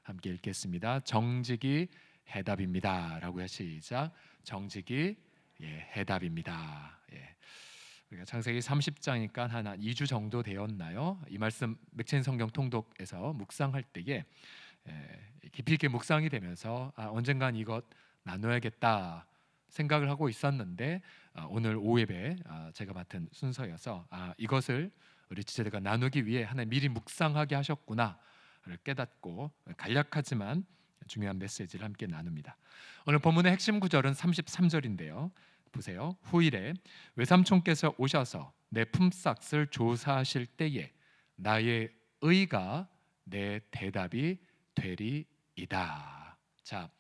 함께 읽겠습니다. 정직이 해답입니다라고 시작. 정직이 해답입니다. 우리가 창세기 30장이니까 한 2주 정도 되었나요? 이 말씀 맥체인 성경 통독에서 묵상할 때에 깊이 있게 묵상이 되면서 언젠간 이것 나눠야겠다 생각을 하고 있었는데 오늘 오예배 제가 맡은 순서여서 이것을 우리 지체들과 나누기 위해 하나님 미리 묵상하게 하셨구나를 깨닫고 간략하지만 중요한 메시지를 함께 나눕니다. 오늘 본문의 핵심 구절은 33절인데요. 보세요. 후일에 외삼촌께서 오셔서 내 품삯을 조사하실 때에 나의 의가 내 대답이 되리이다. 자,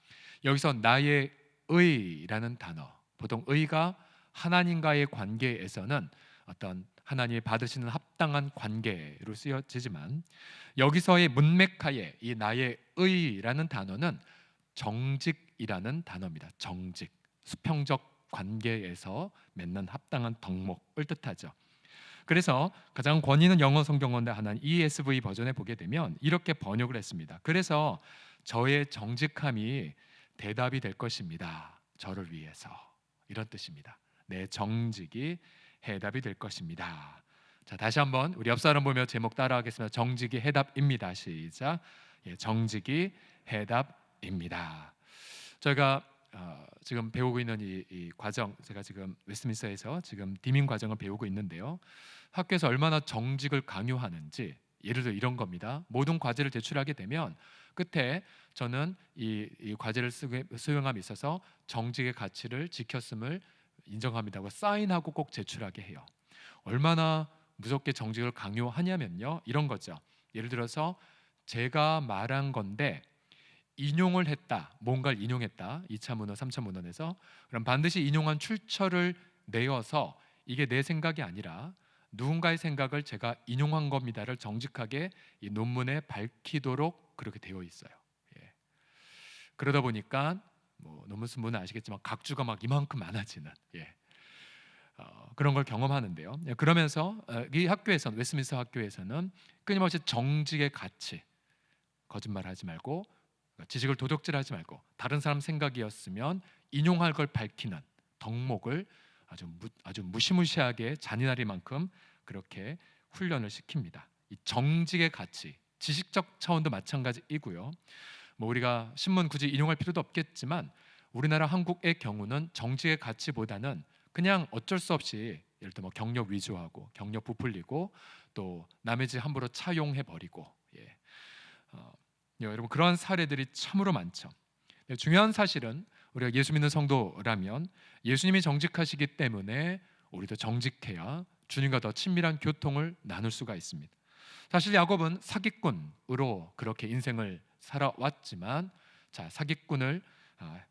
여기서 나의 의라는 단어, 보통 의가 하나님과의 관계에서는 어떤 하나님이 받으시는 합당한 관계로 쓰여지지만 여기서의 문맥하에 이 나의 의라는 단어는 정직이라는 단어입니다. 정직, 수평적 관계에서 맺는 합당한 덕목을 뜻하죠. 그래서 가장 권위 있는 영어 성경원대 하나는 ESV 버전에 보게 되면 이렇게 번역을 했습니다. 그래서 저의 정직함이 대답이 될 것입니다. 저를 위해서. 이런 뜻입니다. 내 정직이 해답이 될 것입니다. 자, 다시 한번 우리 옆 사람 보며 제목 따라하겠습니다. 정직이 해답입니다. 시작. 정직이 해답입니다. 저희가 지금 배우고 있는 이 과정, 제가 지금 웨스트민스터에서 지금 디민 과정을 배우고 있는데요. 학교에서 얼마나 정직을 강요하는지, 예를 들어 이런 겁니다. 모든 과제를 제출하게 되면 끝에 저는 이 과제를 수행함에 있어서 정직의 가치를 지켰음을 인정합니다고 사인하고 꼭 제출하게 해요. 얼마나 무섭게 정직을 강요하냐면요, 이런 거죠. 예를 들어서 제가 말한 건데 인용을 했다, 뭔가를 인용했다, 2차 문헌, 3차 문헌에서 그럼 반드시 인용한 출처를 내어서 이게 내 생각이 아니라 누군가의 생각을 제가 인용한 겁니다를 정직하게 이 논문에 밝히도록 그렇게 되어 있어요. 그러다 보니까 뭐 논문 쓴 분은 아시겠지만 각주가 막 이만큼 많아지는 그런 걸 경험하는데요. 그러면서 이 학교에서는, 웨스트민스터 학교에서는 끊임없이 정직의 가치, 거짓말하지 말고 지식을 도둑질하지 말고 다른 사람 생각이었으면 인용할 걸 밝히는 덕목을 아주 무시무시하게 잔인하리만큼 그렇게 훈련을 시킵니다. 이 정직의 가치, 지식적 차원도 마찬가지이고요. 뭐 우리가 신문 굳이 인용할 필요도 없겠지만 우리나라 한국의 경우는 정직의 가치보다는 그냥 어쩔 수 없이 예를 들어 뭐 경력 위조하고 경력 부풀리고 또 남의 집 함부로 차용해 버리고 여러분 그러한 사례들이 참으로 많죠. 중요한 사실은 우리가 예수 믿는 성도라면 예수님이 정직하시기 때문에 우리도 정직해야 주님과 더 친밀한 교통을 나눌 수가 있습니다. 사실 야곱은 사기꾼으로 그렇게 인생을 살아왔지만 사기꾼을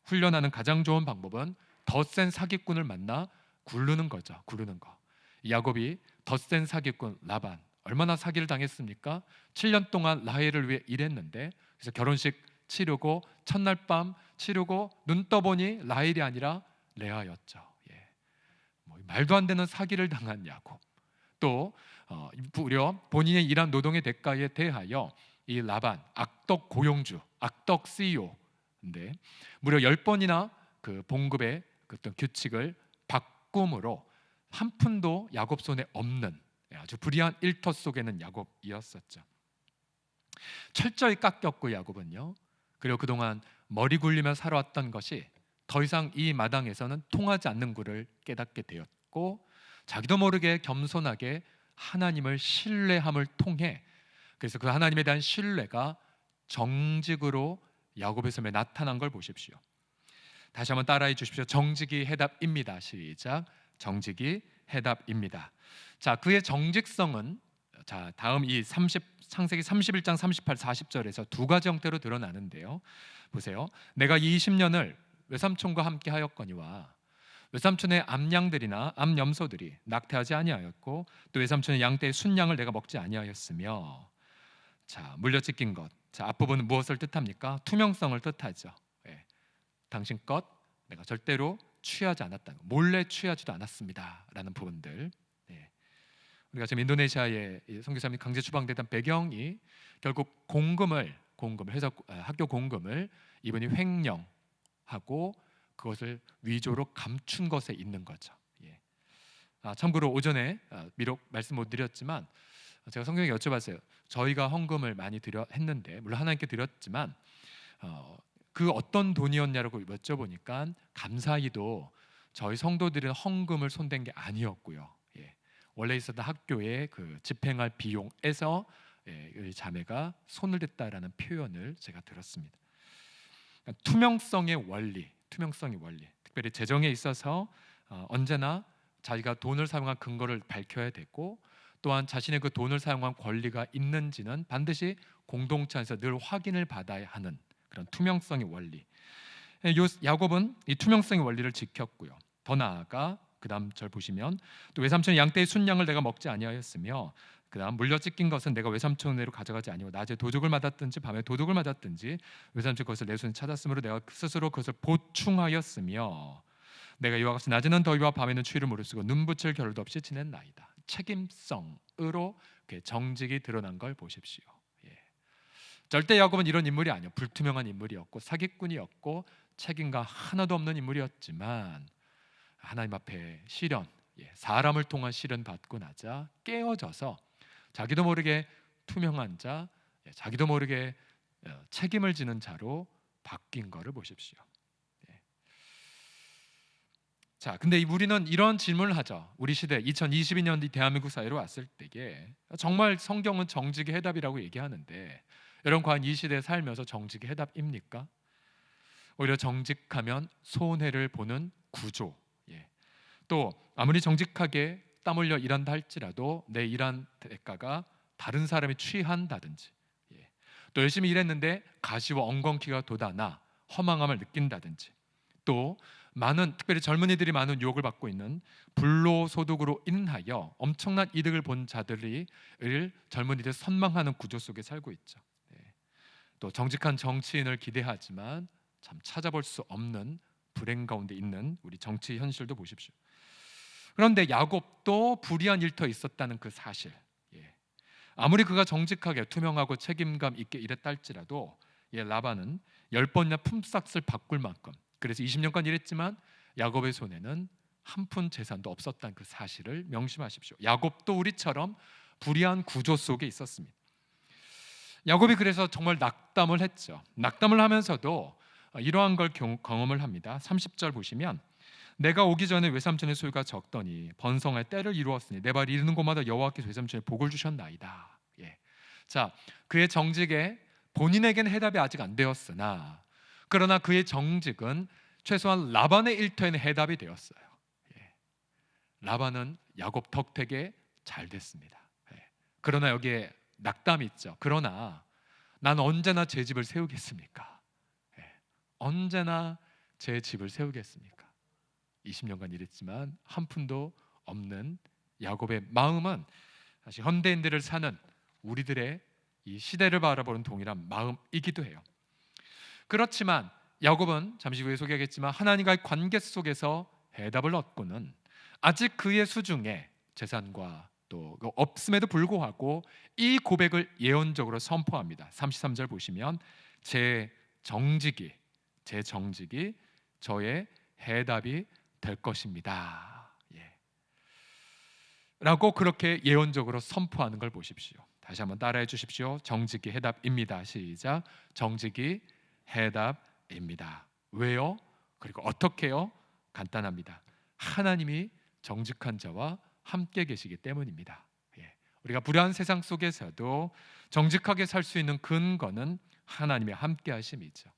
훈련하는 가장 좋은 방법은 더 센 사기꾼을 만나 굴르는 거죠. 굴르는 거. 야곱이 더 센 사기꾼 라반, 얼마나 사기를 당했습니까? 7년 동안 라헬을 위해 일했는데 그래서 결혼식 치르고 첫날 밤 치르고 눈 떠보니 라헬이 아니라 레아였죠. 말도 안 되는 사기를 당한 야곱. 또 무려 본인의 일한 노동의 대가에 대하여 이 라반, 악덕 고용주, 악덕 CEO인데 무려 10번이나 그 봉급의 어떤 규칙을 바꿈으로 한 푼도 야곱 손에 없는 아주 불의한 일터 속에는 야곱이었었죠. 철저히 깎였고 야곱은요. 그리고 그동안 머리 굴리며 살아왔던 것이 더 이상 이 마당에서는 통하지 않는 것을 깨닫게 되었고 자기도 모르게 겸손하게 하나님을 신뢰함을 통해 그래서 그 하나님에 대한 신뢰가 정직으로 야곱의 삶에 나타난 걸 보십시오. 다시 한번 따라해 주십시오. 정직이 해답입니다. 시작. 정직이 해답입니다. 자, 그의 정직성은 다음 이 창세기 31장 38, 40절에서 두 가지 형태로 드러나는데요. 보세요. 내가 20년을 외삼촌과 함께 하였거니와 외삼촌의 암양들이나 암염소들이 낙태하지 아니하였고 또 외삼촌의 양떼의 순양을 내가 먹지 아니하였으며. 자, 물려찢긴 것. 자, 앞부분은 무엇을 뜻합니까? 투명성을 뜻하죠. 당신 것 내가 절대로 취하지 않았다는 것, 몰래 취하지도 않았습니다라는 부분들. 우리가 지금 인도네시아에 선교사님이 강제 추방되던 배경이 결국 공금을 공금을 해서 학교 공금을 이분이 횡령하고 그것을 위조로 감춘 것에 있는 거죠. 예. 참고로 오전에 비록 말씀 못 드렸지만 제가 성경에 여쭤봤어요. 저희가 헌금을 많이 했는데 물론 하나님께 드렸지만 그 어떤 돈이었냐라고 여쭤보니까 감사히도 저희 성도들은 헌금을 손댄 게 아니었고요. 예. 원래 있었던 학교에 그 집행할 비용에서 이 자매가 손을 댔다라는 표현을 제가 들었습니다. 그러니까 투명성의 원리, 특별히 재정에 있어서 언제나 자기가 돈을 사용한 근거를 밝혀야 되고 또한 자신의 그 돈을 사용한 권리가 있는지는 반드시 공동체 안에서 늘 확인을 받아야 하는 그런 투명성의 원리. 야곱은 이 투명성의 원리를 지켰고요. 더 나아가 그다음 절 보시면 또 외삼촌의 양떼의 순양을 내가 먹지 아니하였으며 그다음 물려 찢긴 것은 내가 외삼촌으로 가져가지 아니하고 낮에 도둑을 맞았든지 밤에 도둑을 맞았든지 외삼촌 것을 내 손에 찾았으므로 내가 스스로 그것을 보충하였으며 내가 이와 같이 낮에는 더위와 밤에는 추위를 무릅쓰고 눈 붙일 겨를도 없이 지냈나이다. 책임성으로 정직이 드러난 걸 보십시오. 예. 절대 야곱은 이런 인물이 아니요, 불투명한 인물이었고 사기꾼이었고 책임감 하나도 없는 인물이었지만 하나님 앞에 시련, 사람을 통한 시련 받고 나자 깨어져서 자기도 모르게 투명한 자, 자기도 모르게 책임을 지는 자로 바뀐 것을 보십시오. 자, 근데 우리는 이런 질문을 하죠. 우리 시대 2022년 대한민국 사회로 왔을 때에 정말 성경은 정직의 해답이라고 얘기하는데 여러분 과연 이 시대에 살면서 정직의 해답입니까? 오히려 정직하면 손해를 보는 구조. 또 아무리 정직하게 땀 흘려 일한다 할지라도 내 일한 대가가 다른 사람이 취한다든지 또 열심히 일했는데 가시와 엉겅퀴가 돋아나 허망함을 느낀다든지 또 많은 특별히 젊은이들이 많은 유혹을 받고 있는 불로소득으로 인하여 엄청난 이득을 본 자들이 젊은이들 선망하는 구조 속에 살고 있죠. 또 정직한 정치인을 기대하지만 참 찾아볼 수 없는 불행 가운데 있는 우리 정치 현실도 보십시오. 그런데 야곱도 불의한 일터에 있었다는 그 사실, 아무리 그가 정직하게 투명하고 책임감 있게 일했다 할지라도 라반은 10번이나 품삯을 바꿀 만큼 그래서 20년간 일했지만 야곱의 손에는 한 푼 재산도 없었다는 그 사실을 명심하십시오. 야곱도 우리처럼 불의한 구조 속에 있었습니다. 야곱이 그래서 정말 낙담을 했죠. 낙담을 하면서도 이러한 걸 경험을 합니다. 30절 보시면 내가 오기 전에 외삼촌의 소유가 적더니 번성할 때를 이루었으니 내 발이 이르는 곳마다 여호와께서 외삼촌에 복을 주셨나이다. 자, 그의 정직에 본인에게는 해답이 아직 안 되었으나 그러나 그의 정직은 최소한 라반의 일터에는 해답이 되었어요. 라반은 야곱 덕택에 잘 됐습니다. 그러나 여기에 낙담이 있죠. 그러나 난 언제나 제 집을 세우겠습니까? 언제나 제 집을 세우겠습니까? 20년간 일했지만 한 푼도 없는 야곱의 마음은 사실 현대인들을 사는 우리들의 이 시대를 바라보는 동일한 마음이기도 해요. 그렇지만 야곱은 잠시 후에 소개하겠지만 하나님과의 관계 속에서 해답을 얻고는 아직 그의 수중에 재산과 또 없음에도 불구하고 이 고백을 예언적으로 선포합니다. 33절 보시면 제 정직이 저의 해답이 될 것입니다. 라고 그렇게 예언적으로 선포하는 걸 보십시오. 다시 한번 따라해 주십시오. 정직이 해답입니다. 시작. 정직이 해답입니다. 왜요? 그리고 어떻게요? 간단합니다. 하나님이 정직한 자와 함께 계시기 때문입니다. 우리가 불안한 세상 속에서도 정직하게 살 수 있는 근거는 하나님의 함께 하심이죠.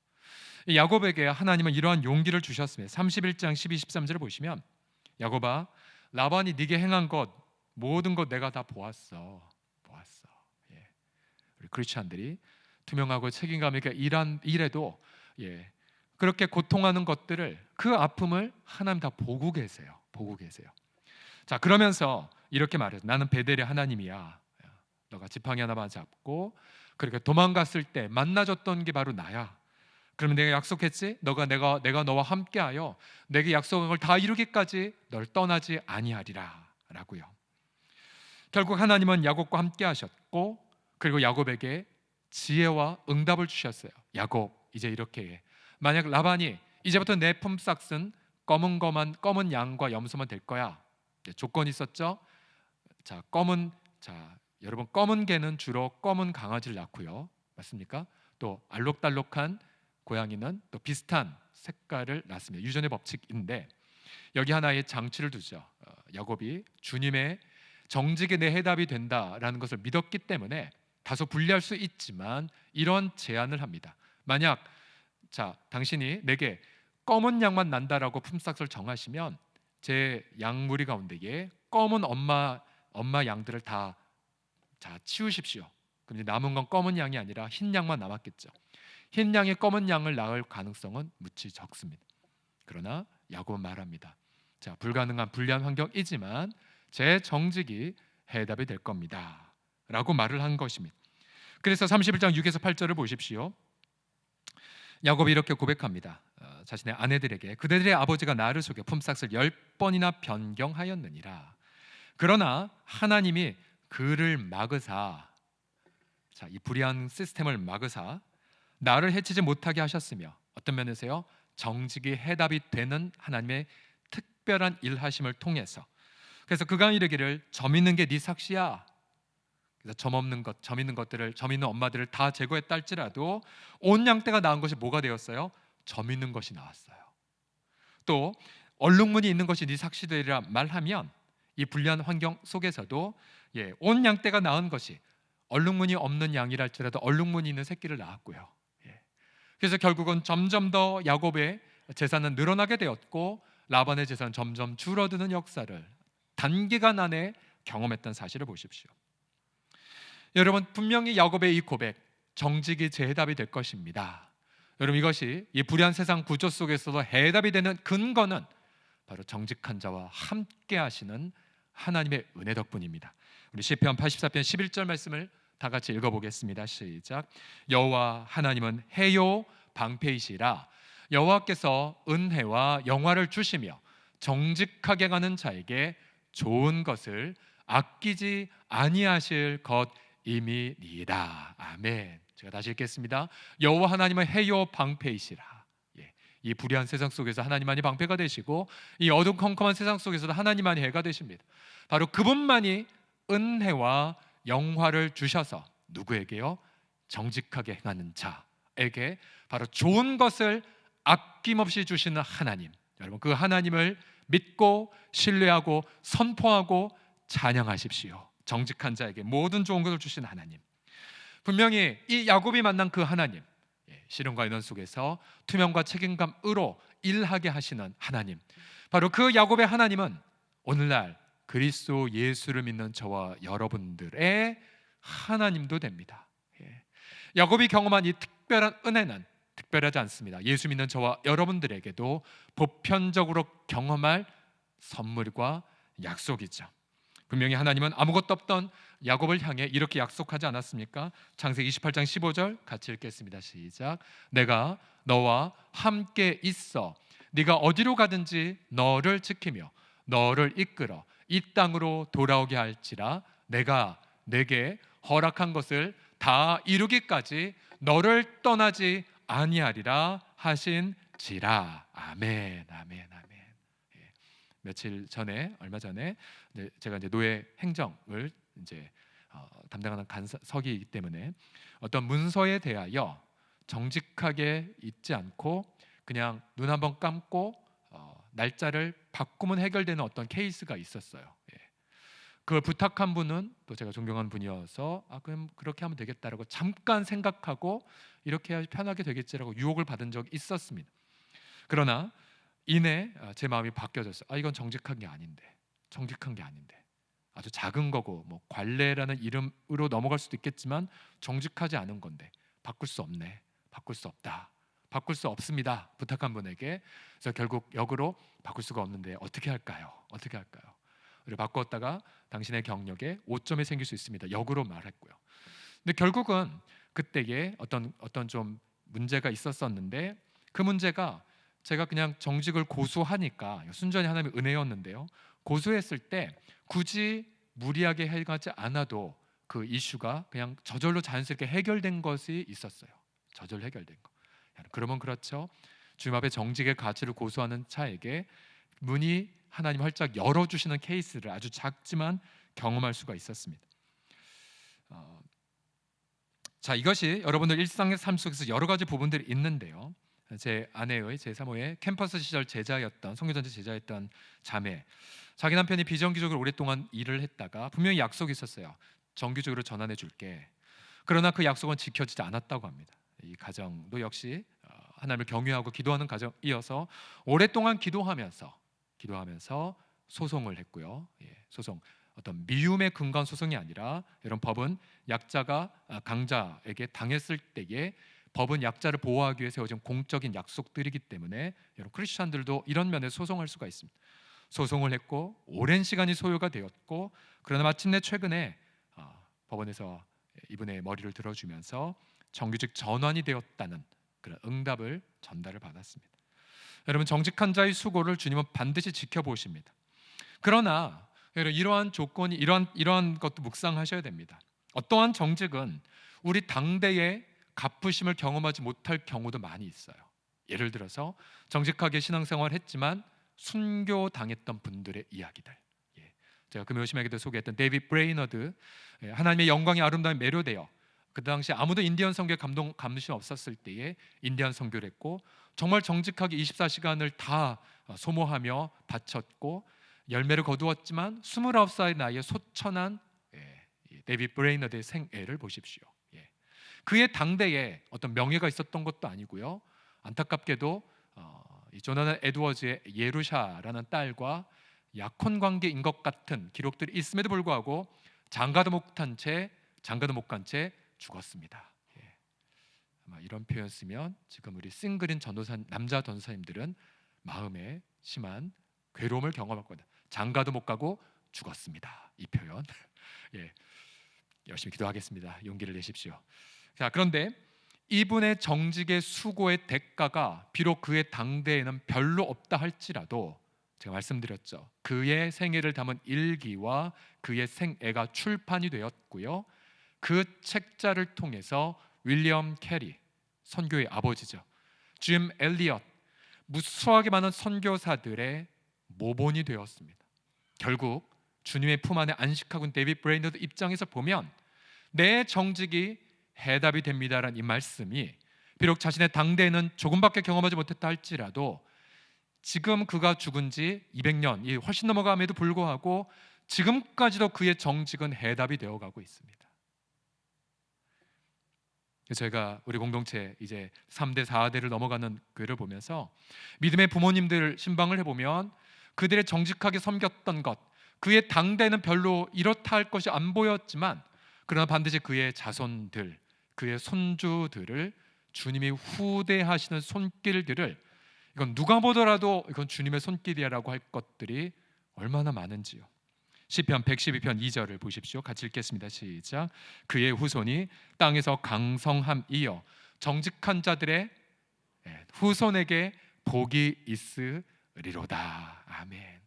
야곱에게 하나님은 이러한 용기를 주셨습니다. 31장 12, 13절을 보시면 야곱아 라반이 네게 행한 것 모든 것 내가 다 보았어. 우리 크리스찬들이 투명하고 책임감 있게 일해도 그렇게 고통하는 것들을 그 아픔을 하나님 다 보고 계세요. 자, 그러면서 이렇게 말해요. 나는 베델의 하나님이야. 너가 지팡이 하나만 잡고 그렇게 도망갔을 때 만나줬던 게 바로 나야. 그러면 내가 약속했지? 내가 너와 함께하여 내게 약속한 걸 다 이루기까지 널 떠나지 아니하리라 라고요. 결국 하나님은 야곱과 함께 하셨고 그리고 야곱에게 지혜와 응답을 주셨어요. 야곱, 이제 이렇게 해. 만약 라반이 이제부터 내 품삯은 검은 양과 염소만 될 거야. 조건이 있었죠. 여러분, 검은 개는 주로 검은 강아지를 낳고요. 맞습니까? 또 알록달록한 고양이는 또 비슷한 색깔을 낳습니다. 유전의 법칙인데 여기 하나의 장치를 두죠. 야곱이 주님의 정직이 내 해답이 된다라는 것을 믿었기 때문에 다소 불리할 수 있지만 이런 제안을 합니다. 만약 당신이 내게 검은 양만 난다라고 품삯을 정하시면 제 양무리 가운데에 검은 엄마 양들을 다 치우십시오. 그럼 이제 남은 건 검은 양이 아니라 흰 양만 남았겠죠. 흰 양이 검은 양을 낳을 가능성은 무지 적습니다. 그러나 야곱은 말합니다. 불가능한 불리한 환경이지만 제 정직이 해답이 될 겁니다 라고 말을 한 것입니다. 그래서 31장 6에서 8절을 보십시오. 야곱이 이렇게 고백합니다. 자신의 아내들에게 그대들의 아버지가 나를 속여 품삯을 10번이나 변경하였느니라. 그러나 하나님이 그를 막으사, 이 불의한 시스템을 막으사 나를 해치지 못하게 하셨으며, 어떤 면에서요, 정직이 해답이 되는 하나님의 특별한 일하심을 통해서. 그래서 그가 이르기를 점 있는 게 네 삭시야. 그래서 점 있는 것들을, 점 있는 엄마들을 다 제거했다 할지라도 온 양떼가 낳은 것이 뭐가 되었어요? 점 있는 것이 나왔어요. 또 얼룩무늬 있는 것이 네 삭시되리라 말하면 이 불리한 환경 속에서도 온 양떼가 낳은 것이 얼룩무늬 없는 양이라 할지라도 얼룩무늬 있는 새끼를 낳았고요. 그래서 결국은 점점 더 야곱의 재산은 늘어나게 되었고 라반의 재산은 점점 줄어드는 역사를 단기간 안에 경험했던 사실을 보십시오. 여러분, 분명히 야곱의 이 고백, 정직이 제 해답이 될 것입니다. 여러분, 이것이 이 불의한 세상 구조 속에서도 해답이 되는 근거는 바로 정직한 자와 함께 하시는 하나님의 은혜 덕분입니다. 우리 시편 84편 11절 말씀을 다 같이 읽어보겠습니다. 시작. 여호와 하나님은 해요 방패이시라. 여호와께서 은혜와 영화를 주시며 정직하게 가는 자에게 좋은 것을 아끼지 아니하실 것임이니이다. 아멘. 제가 다시 읽겠습니다. 여호와 하나님은 해요 방패이시라. 이 불의한 세상 속에서 하나님만이 방패가 되시고 이 어두컴컴한 세상 속에서도 하나님만이 해가 되십니다. 바로 그분만이 은혜와 영화를 주셔서 누구에게요? 정직하게 행하는 자에게 바로 좋은 것을 아낌없이 주시는 하나님. 여러분, 그 하나님을 믿고 신뢰하고 선포하고 찬양하십시오. 정직한 자에게 모든 좋은 것을 주신 하나님. 분명히 이 야곱이 만난 그 하나님, 시련과 인원 속에서 투명과 책임감으로 일하게 하시는 하나님, 바로 그 야곱의 하나님은 오늘날 그리스도 예수를 믿는 저와 여러분들의 하나님도 됩니다. 야곱이 경험한 이 특별한 은혜는 특별하지 않습니다. 예수 믿는 저와 여러분들에게도 보편적으로 경험할 선물과 약속이죠. 분명히 하나님은 아무것도 없던 야곱을 향해 이렇게 약속하지 않았습니까? 창세기 28장 15절 같이 읽겠습니다. 시작. 내가 너와 함께 있어 네가 어디로 가든지 너를 지키며 너를 이끌어 이 땅으로 돌아오게 할지라. 내가 내게 허락한 것을 다 이루기까지 너를 떠나지 아니하리라 하신지라. 아멘, 아멘, 아멘. 얼마 전에 제가 이제 노예 행정을 담당하는 간서기이기 때문에 어떤 문서에 대하여 정직하게 읽지 않고 그냥 눈 한번 감고 날짜를 바꾸면 해결되는 어떤 케이스가 있었어요. 그걸 부탁한 분은 또 제가 존경하는 분이어서 그럼 그렇게 하면 되겠다라고 잠깐 생각하고 이렇게 해야 편하게 되겠지라고 유혹을 받은 적이 있었습니다. 그러나 이내 제 마음이 바뀌어졌어요. 이건 정직한 게 아닌데, 아주 작은 거고 뭐 관례라는 이름으로 넘어갈 수도 있겠지만 정직하지 않은 건데 바꿀 수 없네, 바꿀 수 없다, 바꿀 수 없습니다 부탁한 분에게. 그래서 결국 역으로 바꿀 수가 없는데 어떻게 할까요? 그리고 바꿨다가 당신의 경력에 오점이 생길 수 있습니다. 역으로 말했고요. 근데 결국은 그때에 어떤 좀 문제가 있었었는데 그 문제가 제가 그냥 정직을 고수하니까 순전히 하나님의 은혜였는데요. 고수했을 때 굳이 무리하게 해가지 않아도 그 이슈가 그냥 저절로 자연스럽게 해결된 것이 있었어요. 저절로 해결된 거. 그러면 그렇죠. 주님 앞에 정직의 가치를 고수하는 자에게 문이 하나님 활짝 열어주시는 케이스를 아주 작지만 경험할 수가 있었습니다. 자, 이것이 여러분들 일상의 삶 속에서 여러 가지 부분들이 있는데요. 제 아내의 제 사모의 캠퍼스 시절 제자였던 선교전체 제자였던 자매, 자기 남편이 비정규직으로 오랫동안 일을 했다가 분명히 약속이 있었어요. 정규직으로 전환해 줄게. 그러나 그 약속은 지켜지지 않았다고 합니다. 이 가정도 역시 하나님을 경외하고 기도하는 가정이어서 오랫동안 기도하면서 소송을 했고요. 소송, 어떤 미움에 근거한 소송이 아니라 이런 법은 약자가 강자에게 당했을 때에 법은 약자를 보호하기 위해 세워진 공적인 약속들이기 때문에 여러분 크리스천들도 이런 면에 소송할 수가 있습니다. 소송을 했고 오랜 시간이 소요가 되었고, 그러나 마침내 최근에 법원에서 이분의 머리를 들어주면서 정규직 전환이 되었다는 그런 응답을 전달을 받았습니다. 여러분, 정직한 자의 수고를 주님은 반드시 지켜보십니다. 그러나 여러분, 이러한 조건이 이러한 것도 묵상하셔야 됩니다. 어떠한 정직은 우리 당대의 갚으심을 경험하지 못할 경우도 많이 있어요. 예를 들어서 정직하게 신앙생활을 했지만 순교당했던 분들의 이야기들. 제가 금요 심야기도 소개했던 데이빗 브레이너드, 하나님의 영광이 아름다움에 매료되어 그 당시 아무도 인디언 선교에 감동이 없었을 때에 인디언 선교를 했고, 정말 정직하게 24시간을 다 소모하며 바쳤고 열매를 거두었지만 29살 나이에 소천한 데이빗 브레이너드의 생애를 보십시오. 그의 당대에 어떤 명예가 있었던 것도 아니고요. 안타깝게도 이 조나단 에드워즈의 예루샤라는 딸과 약혼 관계인 것 같은 기록들이 있음에도 불구하고 장가도 못 간 채 죽었습니다. 아마 이런 표현 쓰면 지금 우리 싱글인 남자 전도사님들은 마음에 심한 괴로움을 경험할 겁니다. 장가도 못 가고 죽었습니다. 이 표현. 열심히 기도하겠습니다. 용기를 내십시오. 자, 그런데 이분의 정직의 수고의 대가가 비록 그의 당대에는 별로 없다 할지라도 제가 말씀드렸죠. 그의 생애를 담은 일기와 그의 생애가 출판이 되었고요. 그 책자를 통해서 윌리엄 캐리, 선교의 아버지죠, 짐 엘리엇, 무수하게 많은 선교사들의 모본이 되었습니다. 결국 주님의 품 안에 안식하고 있는 데이빗 브레이너드 입장에서 보면 내 정직이 해답이 됩니다라는 이 말씀이 비록 자신의 당대에는 조금밖에 경험하지 못했다 할지라도 지금 그가 죽은 지 200년이 훨씬 넘어감에도 불구하고 지금까지도 그의 정직은 해답이 되어가고 있습니다. 제가 우리 공동체 이제 3대 4대를 넘어가는 교회를 보면서 믿음의 부모님들 신방을 해보면 그들의 정직하게 섬겼던 것, 그의 당대는 별로 이렇다 할 것이 안 보였지만 그러나 반드시 그의 자손들, 그의 손주들을 주님이 후대하시는 손길들을, 이건 누가 보더라도 이건 주님의 손길이라고 할 것들이 얼마나 많은지요. 시편 112편 2절을 보십시오. 같이 읽겠습니다. 시작. 그의 후손이 땅에서 강성함이여 정직한 자들의 후손에게 복이 있으리로다. 아멘.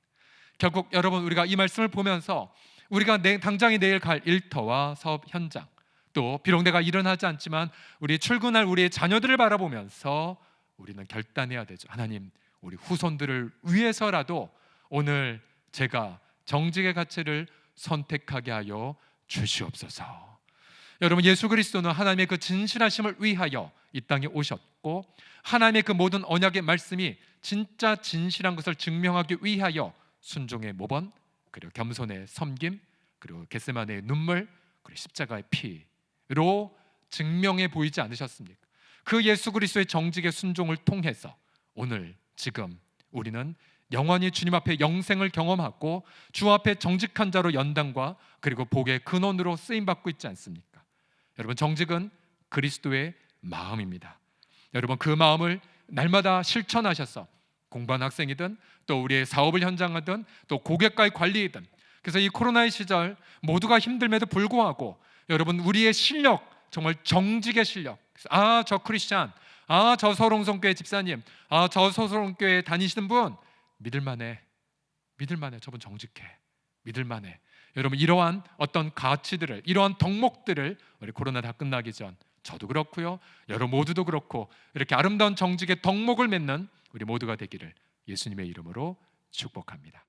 결국 여러분, 우리가 이 말씀을 보면서 우리가 당장에 내일 갈 일터와 사업 현장, 또 비록 내가 일은 하지 않지만 우리 출근할 우리의 자녀들을 바라보면서 우리는 결단해야 되죠. 하나님, 우리 후손들을 위해서라도 오늘 제가 정직의 가치를 선택하게 하여 주시옵소서. 여러분, 예수 그리스도는 하나님의 그 진실하심을 위하여 이 땅에 오셨고 하나님의 그 모든 언약의 말씀이 진짜 진실한 것을 증명하기 위하여 순종의 모범, 그리고 겸손의 섬김, 그리고 겟세마네의 눈물, 그리고 십자가의 피로 증명해 보이지 않으셨습니까? 그 예수 그리스도의 정직의 순종을 통해서 오늘 지금 우리는 영원히 주님 앞에 영생을 경험하고 주 앞에 정직한 자로 연단과 그리고 복의 근원으로 쓰임받고 있지 않습니까? 여러분, 정직은 그리스도의 마음입니다. 여러분, 그 마음을 날마다 실천하셔서 공부하는 학생이든 또 우리의 사업을 현장하든 또 고객과의 관리이든, 그래서 이 코로나의 시절 모두가 힘들음에도 불구하고 여러분, 우리의 실력, 정말 정직의 실력, 저 크리스찬, 저 서롱성교회 집사님, 저 서롱교회 다니시는 분 믿을만해. 저분 정직해. 믿을만해. 여러분, 이러한 어떤 가치들을, 이러한 덕목들을 우리 코로나 다 끝나기 전 저도 그렇고요, 여러분 모두도 그렇고 이렇게 아름다운 정직의 덕목을 맺는 우리 모두가 되기를 예수님의 이름으로 축복합니다.